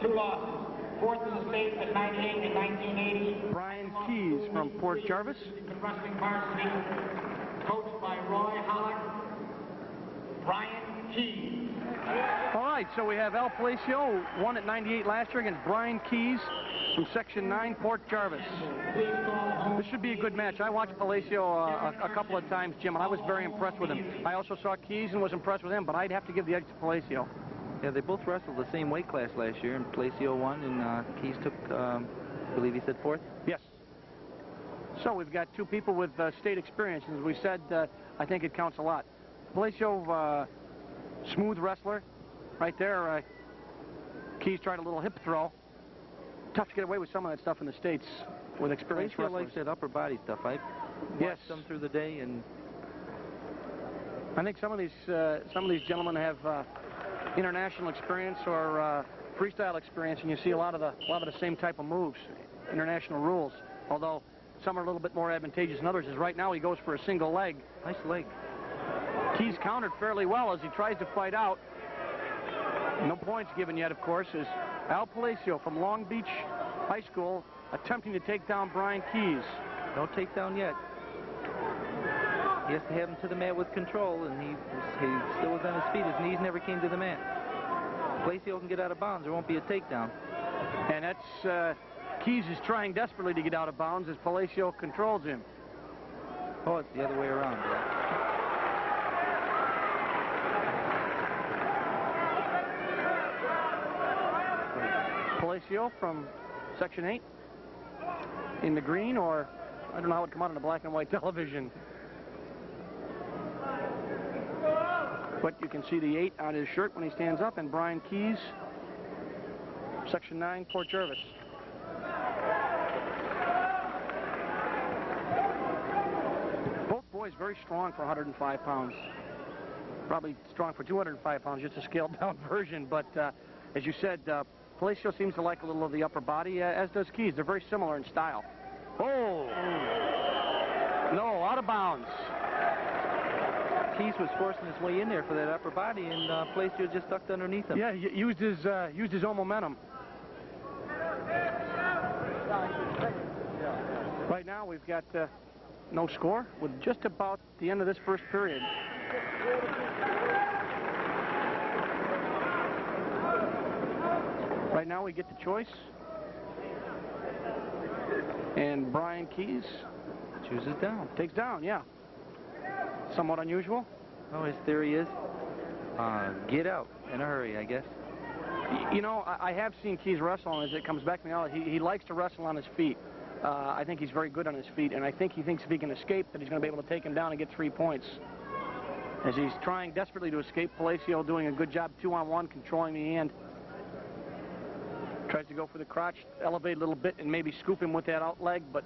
2 losses. Fourth in the States at 98 in 1980. Brian Keys from Port Jervis. Wrestling varsity, coached by Roy Hollick. Brian Keys. All right, so we have Al Palacio, won at 98 last year against Brian Keys from Section 9, Port Jervis. This should be a good match. I watched Palacio a couple of times, Jim, and I was very impressed with him. I also saw Keys and was impressed with him, but I'd have to give the edge to Palacio. Yeah, they both wrestled the same weight class last year, and Palacio won, and Keys took, I believe he said, fourth? Yes. So we've got two people with state experience, and as we said, I think it counts a lot. Palacio, smooth wrestler, right there. Keys tried a little hip throw. Tough to get away with some of that stuff in the States with experienced Palacio wrestlers. likes that upper body stuff. I've watched them through the day, and I think some of these gentlemen have international experience or freestyle experience, and you see a lot of the same type of moves, international rules. Although some are a little bit more advantageous than others. As right now he goes for a single leg. Nice leg. Keys countered fairly well as he tries to fight out. No points given yet, of course, as Al Palacio from Long Beach High School attempting to take down Brian Keys. No takedown yet. He has to have him to the mat with control, and he still was on his feet. His knees never came to the mat. Palacio can get out of bounds. There won't be a takedown. And that's Keys is trying desperately to get out of bounds as Palacio controls him. Oh, it's the other way around. Palacio from Section 8 in the green, or I don't know how it would come out on the black and white television. But you can see the 8 on his shirt when he stands up, and Brian Keys, Section 9, Port Jervis. Both boys very strong for 105 pounds. Probably strong for 205 pounds, just a scaled-down version. But as you said, Palacio seems to like a little of the upper body, as does Keys. They're very similar in style. Oh! No, out of bounds. Keys was forcing his way in there for that upper body, and Palacio just ducked underneath him. Yeah, he used his own momentum. Right now we've got no score with just about the end of this first period. Right now we get the choice, and Brian Keys chooses down. Takes down, yeah. Somewhat unusual. Oh, his theory is get out in a hurry, I guess. You know, I have seen Keys wrestle, and as it comes back to me now, he likes to wrestle on his feet. I think he's very good on his feet, and I think he thinks if he can escape that he's going to be able to take him down and get 3 points. As he's trying desperately to escape, Palacio doing a good job 2-on-1, controlling the hand. Tries to go for the crotch, elevate a little bit, and maybe scoop him with that out leg, but...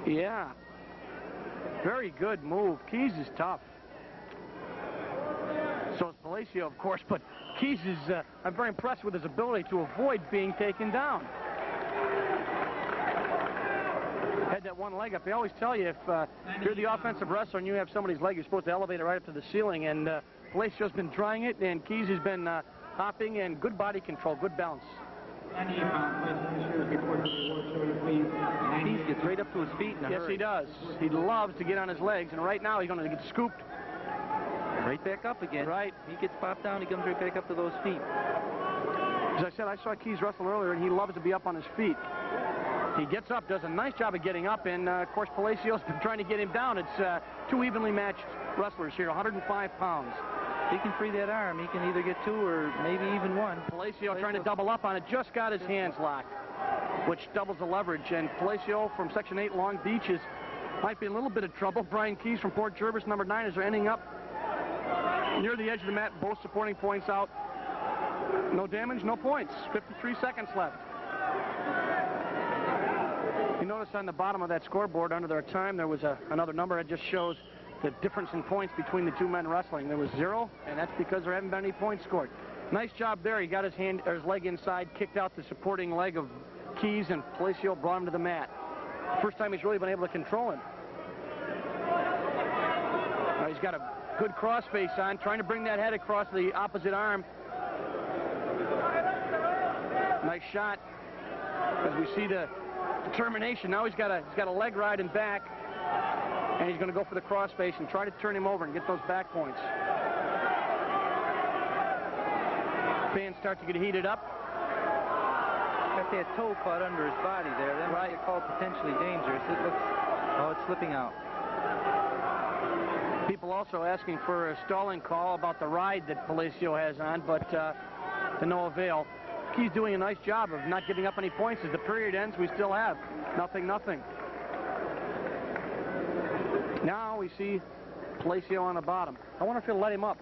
yeah. Very good move. Keys is tough. So is Palacio, of course, but Keys is... I'm very impressed with his ability to avoid being taken down. Had that one leg up. They always tell you if you're the offensive wrestler and you have somebody's leg, you're supposed to elevate it right up to the ceiling, and Palacio's been trying it, and Keys has been hopping, and good body control, good balance. Keys gets right up to his feet in a hurry. Yes, he does. He loves to get on his legs, and right now he's going to get scooped. Right back up again. Right. He gets popped down, he comes right back up to those feet. As I said, I saw Keys wrestle earlier, and he loves to be up on his feet. He gets up, does a nice job of getting up, and of course Palacio's been trying to get him down. It's two evenly matched wrestlers here, 105 pounds. He can free that arm. He can either get 2 or maybe even 1. Palacio trying to double up on it, just got his hands locked, which doubles the leverage. And Palacio from Section 8, Long Beach, might be in a little bit of trouble. Brian Keys from Port Jervis, number 9, is ending up near the edge of the mat, both supporting points out. No damage, no points. 53 seconds left. You notice on the bottom of that scoreboard under their time, there was another number that just shows the difference in points between the two men wrestling. There was 0, and that's because there haven't been any points scored. Nice job there. He got his leg inside, kicked out the supporting leg of Keys, and Palacio brought him to the mat. First time he's really been able to control him. Now he's got a good cross face on, trying to bring that head across the opposite arm. Nice shot. As we see the determination. Now he's got a leg ride and back, and he's going to go for the cross face and try to turn him over and get those back points. Fans start to get heated up. Got that toe caught under his body there. That might get called potentially dangerous. It looks, oh, it's slipping out. People also asking for a stalling call about the ride that Palacio has on, but to no avail. He's doing a nice job of not giving up any points. As the period ends, we still have nothing. Now we see Palacio on the bottom. I wonder if he'll let him up.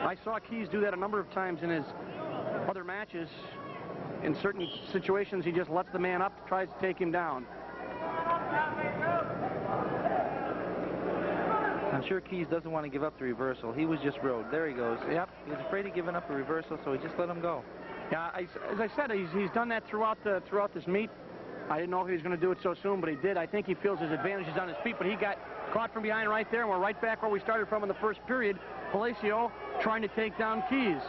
I saw Keys do that a number of times in his other matches. In certain situations, he just lets the man up, tries to take him down. I'm sure Keys doesn't want to give up the reversal. He was just rode. There he goes. Yep. He was afraid of giving up a reversal, so he just let him go. Yeah, as I said, he's done that throughout this meet. I didn't know if he was going to do it so soon, but he did. I think he feels his advantage is on his feet, but he got caught from behind right there, and we're right back where we started from in the first period. Palacio trying to take down Keys.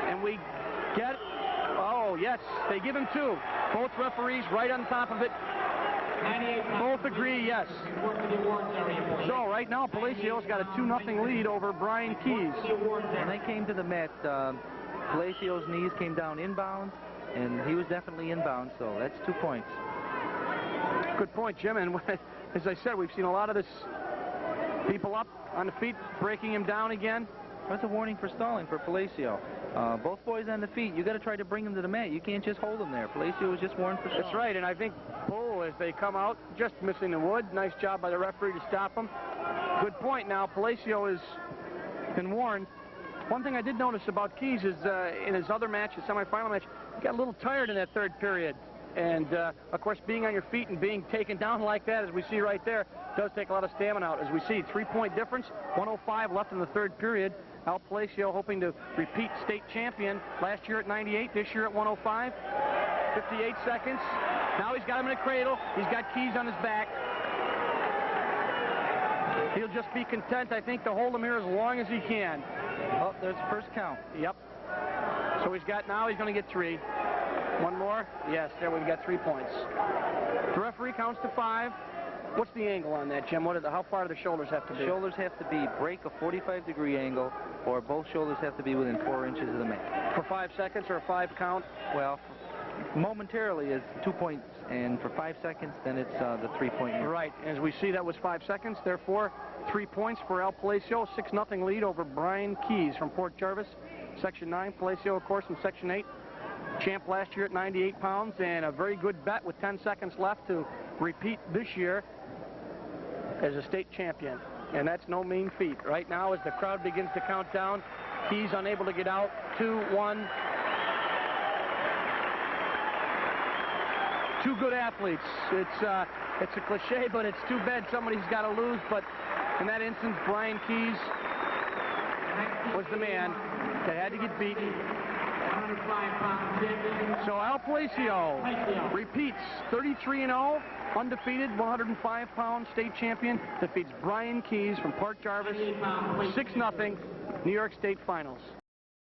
And we get, oh, yes, they give him two. Both referees right on top of it. Both agree, yes. So right now, Palacio's got a 2-0 lead over Brian Keys. When they came to the mat, Palacio's knees came down inbounds, and he was definitely inbound, so that's 2 points. Good point, Jim. And as I said, we've seen a lot of this people up on the feet, breaking him down again. That's a warning for stalling for Palacio. Both boys on the feet, you got to try to bring them to the mat. You can't just hold them there. Palacio was just warned for stalling. That's right, and I think Bull, as they come out, just missing the wood. Nice job by the referee to stop him. Good point. Now, Palacio has been warned. One thing I did notice about Keys is in his other match, his semifinal match, he got a little tired in that third period. And, of course, being on your feet and being taken down like that, as we see right there, does take a lot of stamina out. As we see, 3-point difference, 1:05 left in the third period. Al Palacio hoping to repeat state champion last year at 98, this year at 1:05. 58 seconds. Now he's got him in a cradle. He's got Keys on his back. He'll just be content, I think, to hold him here as long as he can. Oh, there's the first count. Yep. So he's got, now he's going to get 3. One more? Yes, there we've got 3 points. The referee counts to 5. What's the angle on that, Jim? How far do the shoulders have to be? The shoulders have to be break a 45-degree angle, or both shoulders have to be within 4 inches of the mat. For 5 seconds or a 5 count? Well, momentarily is 2 points, and for 5 seconds, then it's the 3-point. Right. As we see, that was 5 seconds. Therefore, 3 points for Al Palacio. 6-0 lead over Brian Keys from Port Jervis. Section 9. Palacio, of course, in Section 8. Champ last year at 98 pounds, and a very good bet with 10 seconds left to repeat this year as a state champion. And that's no mean feat. Right now, as the crowd begins to count down, Keys unable to get out. 2, 1. Two good athletes. It's a cliche, but it's too bad somebody's got to lose. But in that instance, Brian Keys was the man that had to get beaten. So Al Palacio repeats 33-0, undefeated, 105-pound state champion, defeats Brian Keys from Port Jarvis, 6-0, New York State Finals.